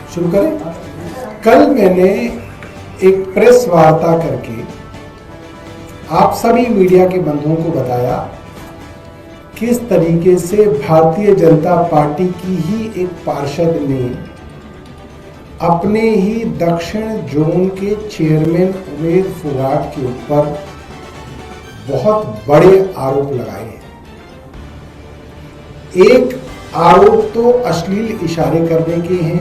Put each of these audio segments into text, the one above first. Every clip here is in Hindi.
शुरू करें। कल मैंने एक प्रेस वार्ता करके आप सभी मीडिया के बंधुओं को बताया किस तरीके से भारतीय जनता पार्टी की ही एक पार्षद ने अपने ही दक्षिण जोन के चेयरमैन उमेद फोगाट के ऊपर बहुत बड़े आरोप लगाए हैं। एक आरोप तो अश्लील इशारे करने के हैं,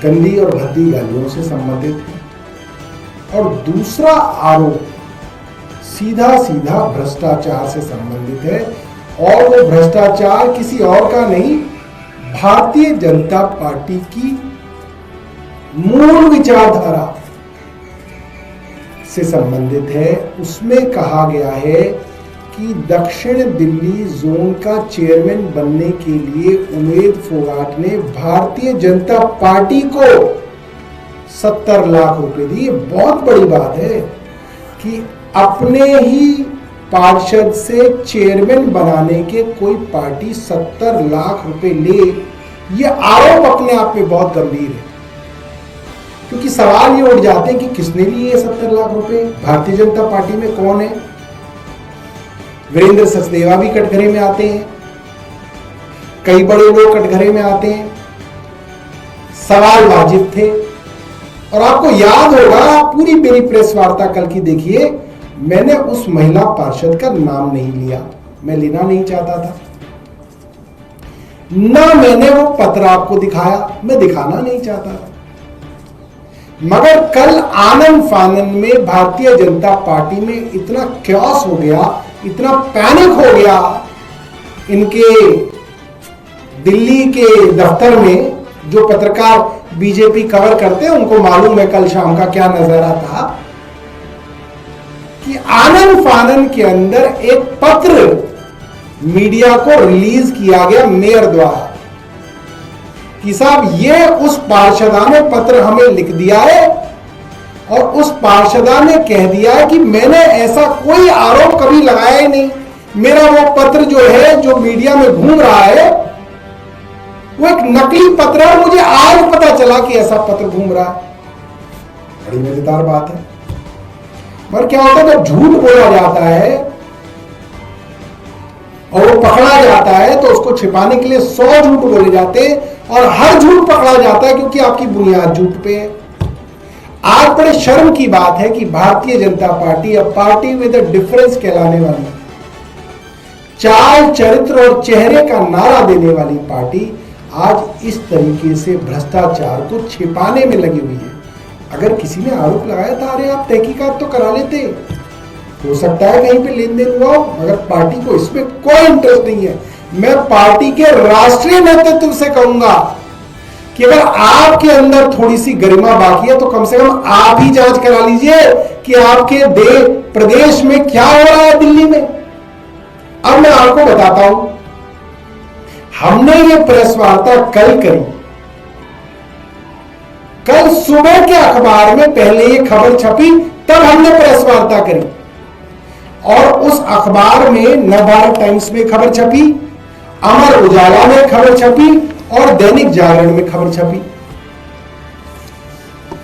गंदी और भद्दी गालियों से संबंधित है, और दूसरा आरोप सीधा सीधा भ्रष्टाचार से संबंधित है। और वो भ्रष्टाचार किसी और का नहीं, भारतीय जनता पार्टी की मूल विचारधारा से संबंधित है। उसमें कहा गया है कि दक्षिण दिल्ली जोन का चेयरमैन बनने के लिए उमेद फोगाट ने भारतीय जनता पार्टी को 70 लाख रुपए दिए। ये बहुत बड़ी बात है कि अपने ही पार्षद से चेयरमैन बनाने के कोई पार्टी 70 लाख रुपए ले। ये आरोप अपने आप में बहुत गंभीर है, क्योंकि सवाल ये उठ जाते हैं कि किसने लिए 70 लाख रुपए। भारतीय जनता पार्टी में कौन है? वीरेंद्र सचदेवा भी कटघरे में आते हैं, कई बड़े लोग कटघरे में आते हैं। सवाल वाजिब थे। और आपको याद होगा, पूरी मेरी प्रेस वार्ता कल की देखिए, मैंने उस महिला पार्षद का नाम नहीं लिया, मैं लेना नहीं चाहता था। ना मैंने वो पत्र आपको दिखाया, मैं दिखाना नहीं चाहता था। मगर कल आनंद फानन में भारतीय जनता पार्टी में इतना क्योस हो गया, इतना पैनिक हो गया इनके दिल्ली के दफ्तर में। जो पत्रकार बीजेपी कवर करते हैं उनको मालूम है कल शाम का क्या नजारा था, कि आनंद फानन के अंदर एक पत्र मीडिया को रिलीज किया गया मेयर द्वारा कि साहब ये उस पार्षदा ने पत्र हमें लिख दिया है और उस पार्षदा ने कह दिया है कि मैंने ऐसा कोई आरोप कभी लगाया ही नहीं। मेरा वो पत्र जो है, जो मीडिया में घूम रहा है, वो एक नकली पत्र है। मुझे आज पता चला कि ऐसा पत्र घूम रहा है। बड़ी मजेदार बात है। पर क्या होता है, जब झूठ बोला जाता है और वो पकड़ा जाता है तो उसको छिपाने के लिए 100 झूठ बोले जाते हैं, और हर झूठ पकड़ा जाता है क्योंकि आपकी बुनियाद झूठ पे है। आज बड़े शर्म की बात है कि भारतीय जनता पार्टी, अब पार्टी विद अ डिफरेंस कहलाने वाली, चाल चरित्र और चेहरे का नारा देने वाली पार्टी आज इस तरीके से भ्रष्टाचार को छिपाने में लगी हुई है। अगर किसी ने आरोप लगाया था, अरे आप तहकीकात तो करा लेते, हो सकता है कहीं पे लेन देन हुआ हो, मगर पार्टी को इसमें कोई इंटरेस्ट नहीं है। मैं पार्टी के राष्ट्रीय नेतृत्व से कहूंगा कि अगर आपके अंदर थोड़ी सी गरिमा बाकी है तो कम से कम आप ही जांच करा लीजिए कि आपके प्रदेश में क्या हो रहा है दिल्ली में। अब मैं आपको बताता हूं, हमने ये प्रेस वार्ता कल करी। कल सुबह के अखबार में पहले ये खबर छपी, तब हमने प्रेस वार्ता करी। और उस अखबार में नवभारत टाइम्स में खबर छपी, अमर उजाला में खबर छपी और दैनिक जागरण में खबर छपी।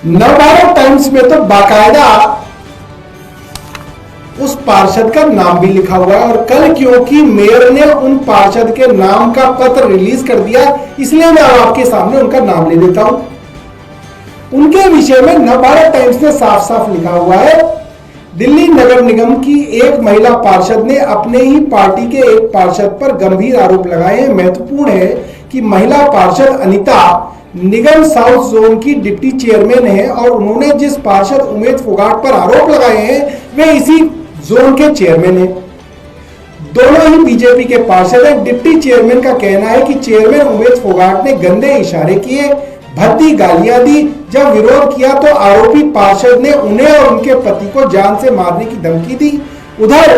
नवभारत टाइम्स में तो बाकायदा उस पार्षद का नाम भी लिखा हुआ है। और कल क्योंकि मेयर ने उन पार्षद के नाम का पत्र रिलीज कर दिया, इसलिए मैं आपके सामने उनका नाम ले देता हूं। उनके विषय में नवभारत टाइम्स ने साफ साफ लिखा हुआ है, दिल्ली नगर निगम की एक महिला पार्षद ने अपने ही पार्टी के एक पार्षद पर गंभीर आरोप लगाए हैं। महत्वपूर्ण है कि महिला पार्षद अनिता निगम साउथ जोन की डिप्टी चेयरमैन है और उन्होंने जिस पार्षद उमेद फोगाट पर आरोप लगाए हैं वे इसी जोन के चेयरमैन हैं। दोनों ही बीजेपी के पार्षद हैं। डिप्टी चेयरमैन का कहना है कि चेयरमैन उमेद फोगाट ने गंदे इशारे किए, भद्दी गालियां दी। जब विरोध किया तो आरोपी पार्षद ने उन्हें और उनके पति को जान से मारने की धमकी दी। उधर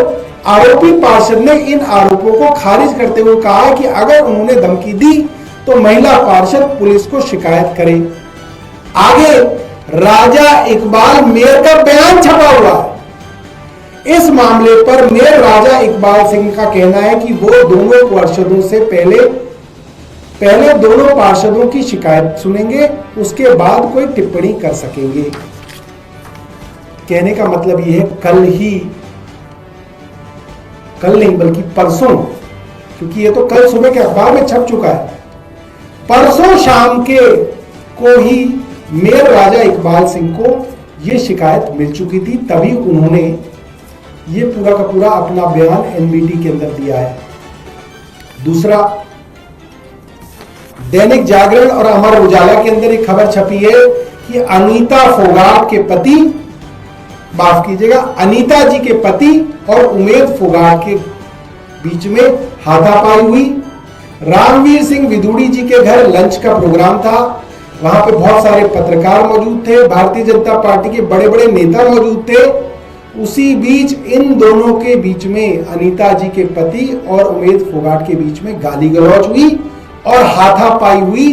आरोपी पार्षद ने इन आरोपों को खारिज करते हुए कहा कि अगर उन्होंने धमकी दी तो महिला पार्षद पुलिस को शिकायत करे। आगे राजा इकबाल मेयर का बयान छपा हुआ है। इस मामले पर मेयर राजा इकबाल सिंह का कहना है कि वो दोनों पार्षदों से पहले दोनों पार्षदों की शिकायत सुनेंगे, उसके बाद कोई टिप्पणी कर सकेंगे। कहने का मतलब यह है कल नहीं बल्कि परसों, क्योंकि ये तो कल सुबह के अखबार में छप चुका है, परसों शाम को ही मेयर राजा इकबाल सिंह को यह शिकायत मिल चुकी थी। तभी उन्होंने ये पूरा का पूरा अपना बयान एनबीटी के अंदर दिया है। दूसरा, दैनिक जागरण और अमर उजाला के अंदर एक खबर छपी है कि अनीता फोगाट के पति, माफ कीजिएगा, अनीता जी के पति और उमेद फोगाट के बीच में हाथापाई हुई। रामवीर सिंह विदुड़ी जी के घर लंच का प्रोग्राम था, वहां पे बहुत सारे पत्रकार मौजूद थे, भारतीय जनता पार्टी के बड़े बड़े नेता मौजूद थे। उसी बीच इन दोनों के बीच में अनीता जी के पति और उमेद फोगाट के बीच में गाली गलौज हुई और हाथापाई हुई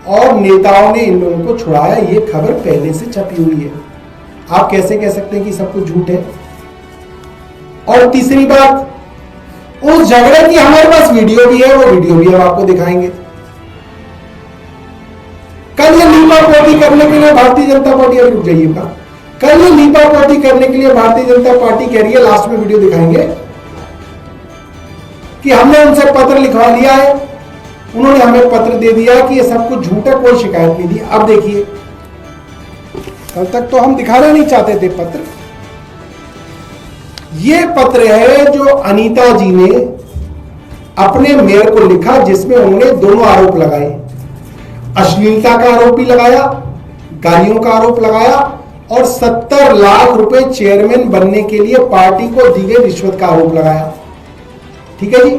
और नेताओं ने इन लोगों को छुड़ाया। ये खबर पहले से छपी हुई है। आप कैसे कह सकते हैं कि सब कुछ झूठ है? और तीसरी बात, उस झगड़े की हमारे पास वीडियो भी है, वो वीडियो भी हम आपको दिखाएंगे। कल ये लीपापोती करने के लिए भारतीय जनता पार्टी, अभी रुक जाइएगा, कल ये लीपापोती करने के लिए भारतीय जनता पार्टी कह रही है, लास्ट में वीडियो दिखाएंगे, कि हमने उनसे पत्र लिखवा लिया है, उन्होंने हमें पत्र दे दिया कि ये सब कुछ झूठ है, कोई शिकायत नहीं दी। अब देखिए, कल तक तो हम दिखाना नहीं चाहते थे पत्र। ये पत्र है जो अनीता जी ने अपने मेयर को लिखा, जिसमें उन्होंने दोनों आरोप लगाए, अश्लीलता का आरोप भी लगाया, गालियों का आरोप लगाया और 70 लाख रुपए चेयरमैन बनने के लिए पार्टी को दी गई रिश्वत का आरोप लगाया। ठीक है जी,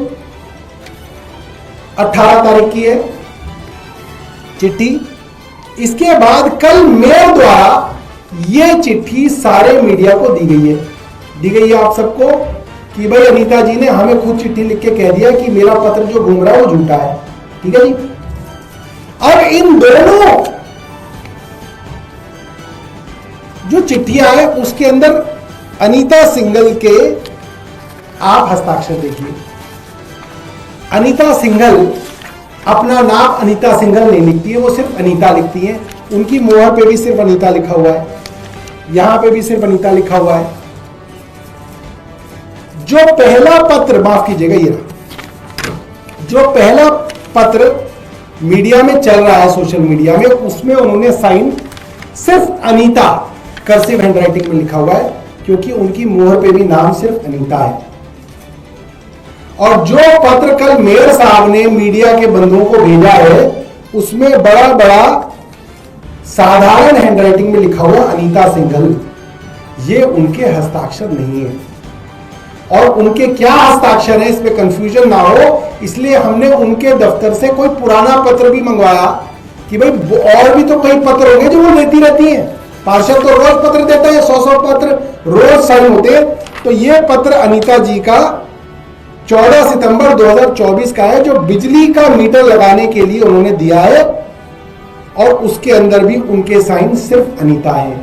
18 तारीख की है चिट्ठी। इसके बाद कल मेयर द्वारा यह चिट्ठी सारे मीडिया को दी गई है आप सबको, कि भाई अनीता जी ने हमें खुद चिट्ठी लिख के कह दिया कि मेरा पत्र जो घूम रहा है वो झूठा है। ठीक है जी। अब इन दोनों जो चिट्ठियां हैं उसके अंदर अनीता सिंघल के आप हस्ताक्षर देखिए। अनीता सिंघल अपना नाम अनीता सिंघल नहीं लिखती है, वो सिर्फ अनीता लिखती है। उनकी मोहर पे भी सिर्फ अनीता लिखा हुआ है, यहां पे भी सिर्फ अनीता लिखा हुआ है। जो पहला पत्र, माफ कीजिएगा, ये जो पहला पत्र मीडिया में चल रहा है, सोशल मीडिया में, उसमें उन्होंने साइन सिर्फ अनीता कर्सिव हैंडराइटिंग में लिखा हुआ है, क्योंकि उनकी मोहर पे भी नाम सिर्फ अनीता है। और जो पत्र कल मेयर साहब ने मीडिया के बंधुओं को भेजा है, उसमें बड़ा बड़ा साधारण हैंडराइटिंग में लिखा हुआ अनीता सिंघल, ये उनके हस्ताक्षर नहीं है। और उनके क्या हस्ताक्षर है, इसमें कंफ्यूजन ना हो, इसलिए हमने उनके दफ्तर से कोई पुराना पत्र भी मंगवाया कि भाई और भी तो कई पत्र होंगे जो वो देती रहती हैं। पार्षद तो रोज पत्र देता है, 100 पत्र रोज साइन होते हैं। तो ये पत्र अनीता जी का 14 सितंबर 2024 का है, जो बिजली का मीटर लगाने के लिए उन्होंने दिया है, और उसके अंदर भी उनके साइन सिर्फ अनीता है।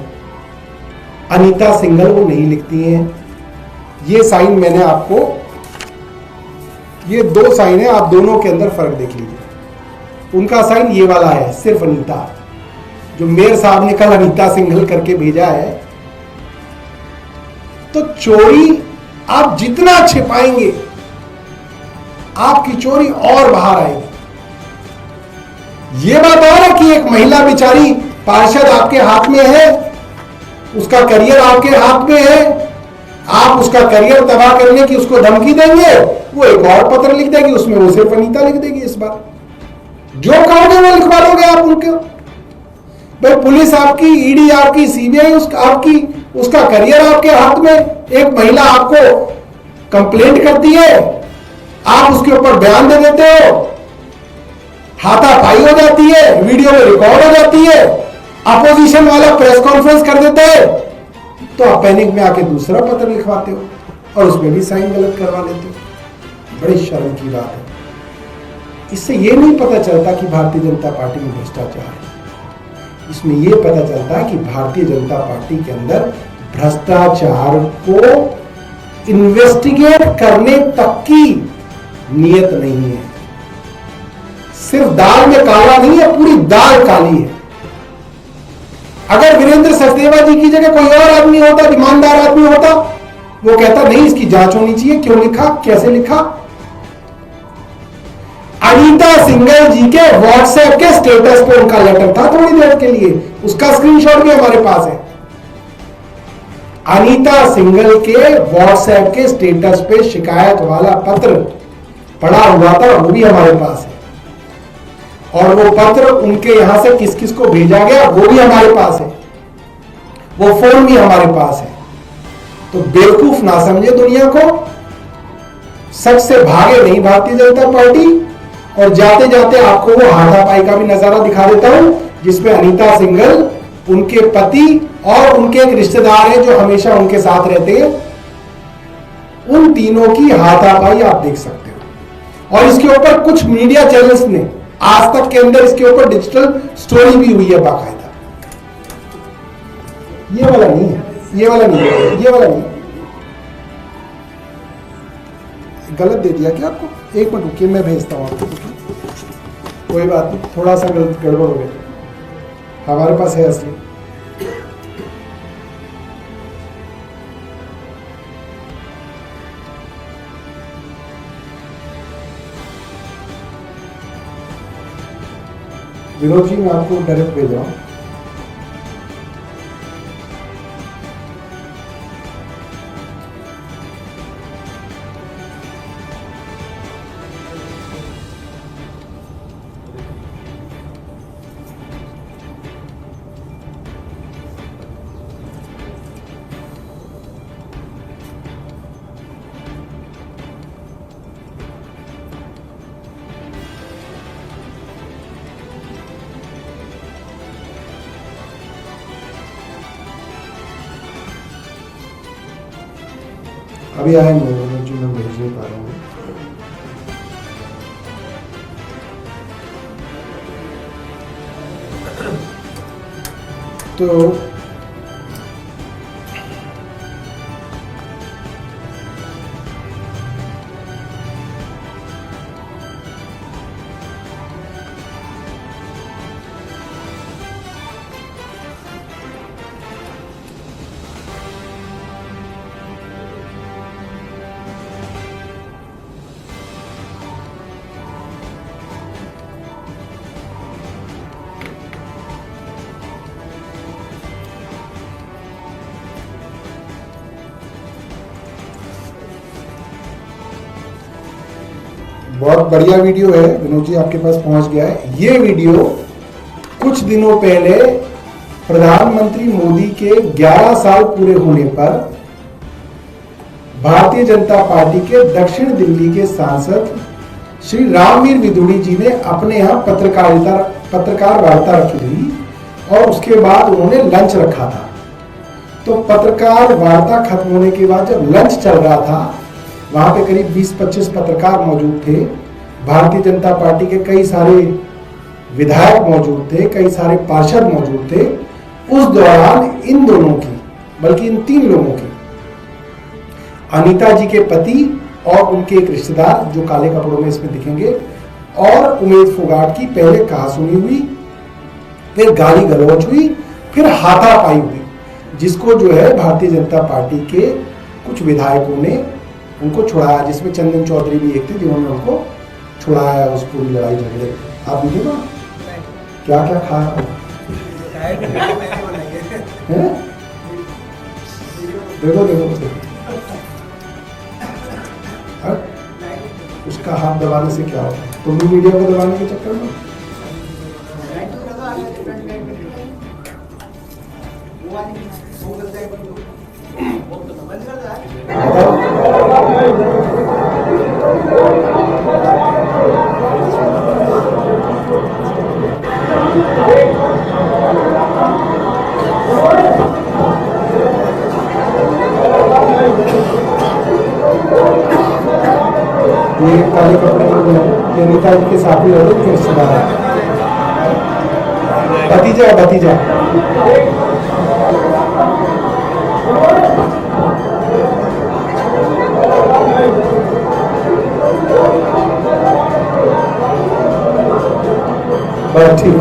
अनीता सिंघल वो नहीं लिखती हैं। ये साइन मैंने आपको, ये 2 साइन है, आप दोनों के अंदर फर्क देख लीजिए। उनका साइन ये वाला है, सिर्फ अनीता, जो मेयर साहब ने कल अनीता सिंघल करके भेजा है। तो चोरी आप जितना छिपाएंगे, आपकी चोरी और बाहर आएगी। यह बात और है कि एक महिला बेचारी पार्षद आपके हाथ में है, उसका करियर आपके हाथ में है, आप उसका करियर तबाह करने की उसको धमकी देंगे, वो एक और पत्र लिख देगी, उसमें वो सिर्फ अनीता लिख देगी। इस बार जो कहोगे वो लिखवा लोगे आप उनके। भाई पुलिस आपकी, ईडी आपकी, सीबीआई आपकी, उसका करियर आपके हाथ में। एक महिला आपको कंप्लेंट करती है, आप उसके ऊपर बयान दे देते हो, हाथापाई हो जाती है, वीडियो में रिकॉर्ड हो जाती है, अपोजिशन वाला प्रेस कॉन्फ्रेंस कर देता है, तो आप पैनिक में आके दूसरा पत्र लिखवाते हो और उसमें भी साइन गलत करवा लेते हो। बड़ी शर्म की बात है। इससे यह नहीं पता चलता कि भारतीय जनता पार्टी में भ्रष्टाचार है, इसमें यह पता चलता है कि भारतीय जनता पार्टी के अंदर भ्रष्टाचार को इन्वेस्टिगेट करने तक की नियत नहीं है। सिर्फ दाल में काला नहीं है, पूरी दाल काली है। अगर वीरेंद्र सचदेवा जी की जगह कोई और आदमी होता, ईमानदार आदमी होता, वो कहता नहीं इसकी जांच होनी चाहिए, क्यों लिखा, कैसे लिखा। अनीता सिंघल जी के व्हाट्सएप के स्टेटस पे उनका लेटर था थोड़ी देर के लिए, उसका स्क्रीनशॉट भी हमारे पास है। अनीता सिंघल के व्हाट्सएप के स्टेटस पे शिकायत वाला पत्र पड़ा हुआ था, वो भी हमारे पास है। और वो पत्र उनके यहां से किस किस को भेजा गया वो भी हमारे पास है, वो फोन भी हमारे पास है। तो बेवकूफ ना समझे दुनिया को, सच से भागे नहीं भारतीय जनता पार्टी। और जाते जाते आपको वो हाथापाई का भी नजारा दिखा देता हूं, जिसमें अनीता सिंघल, उनके पति और उनके एक रिश्तेदार हैं जो हमेशा उनके साथ रहते हैं, उन तीनों की हाथापाई आप देख सकते हो। और इसके ऊपर कुछ मीडिया चैनल्स ने आज तक के अंदर इसके ऊपर डिजिटल स्टोरी भी हुई है बाकायदा। ये वाला नहीं है, ये वाला नहीं है, ये वाला नहीं। गलत दे दिया क्या आपको? एक मिनट रुकिए, मैं भेजता हूं आपको। कोई बात नहीं, थोड़ा सा गड़बड़ हो गया, हमारे पास है असली। विनोद जी मैं आपको डायरेक्ट भेज रहा हूं। अभी आए नहीं जो मैं भेज नहीं पा रहा हूँ। तो बहुत बढ़िया वीडियो है विनोद जी, आपके पास पहुंच गया है। ये वीडियो कुछ दिनों पहले प्रधानमंत्री मोदी के 11 साल पूरे होने पर भारतीय जनता पार्टी के दक्षिण दिल्ली के सांसद श्री रामवीर विदुड़ी जी ने अपने यहाँ पत्रकार वार्ता रखी थी और उसके बाद उन्होंने लंच रखा था। तो पत्रकार वार्ता खत्म होने के बाद जब लंच चल रहा था, वहां पे करीब 20-25 पत्रकार मौजूद थे, भारतीय जनता पार्टी के कई सारे विधायक मौजूद थे, कई सारे पार्षद मौजूद थे। उस दौरान इन दोनों की, बल्कि इन तीन लोगों की, अनीता जी के पति और उनके एक रिश्तेदार जो काले कपड़ों में इसमें दिखेंगे, और उमेश फोगाट की पहले कहासुनी हुई, फिर गाली गलौज हुई, फिर हाथापाई हुई, जिसको जो है भारतीय जनता पार्टी के कुछ विधायकों ने उनको छुड़ाया, जिसमें चंदन चौधरी भी एक थे जिन्होंने उनको छुड़ाया उस पूरी लड़ाई झगड़े। आप देखे ना क्या क्या खाया देखो देखो देखो, उसका हाथ दबाने से क्या होता है? तुम भी मीडिया को दबाने के चक्कर में ये काले कपड़े में अनीता जी के साथी रहते थे, रिश्तेदार भतीजा भतीजा ठीक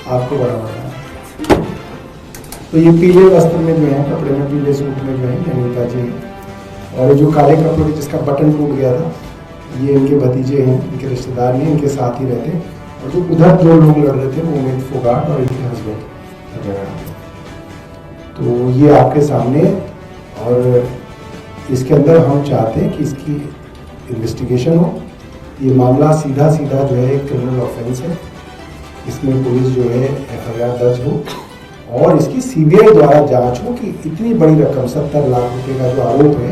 आपको बड़ा बड़ा। तो ये पीले वस्त्र में जो है, कपड़े में, पीले सूट में जो है अनीता जी हैं। और ये जो काले कपड़े में जिसका बटन टूट गया था, ये इनके भतीजे हैं, इनके रिश्तेदार हैं, इनके साथ ही रहते हैं। और जो उधर दो लोग लड़ रहे थे वो उमेद फोगाट और इनके हस्बैंड वगैरह। तो ये आपके सामने, और इसके अंदर हम चाहते हैं कि इसकी इन्वेस्टिगेशन हो। ये मामला सीधा सीधा जो है एक क्रिमिनल ऑफेंस है, इसमें पुलिस जो है FIR दर्ज हो और इसकी CBI द्वारा जांच हो कि इतनी बड़ी रकम 70 लाख रुपए का जो आरोप है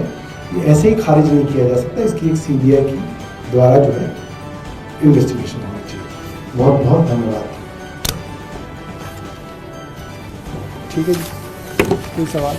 ये ऐसे ही खारिज नहीं किया जा सकता। इसकी एक CBI की द्वारा जो है इन्वेस्टिगेशन होनी चाहिए। बहुत बहुत धन्यवाद। ठीक है जी, कोई सवाल?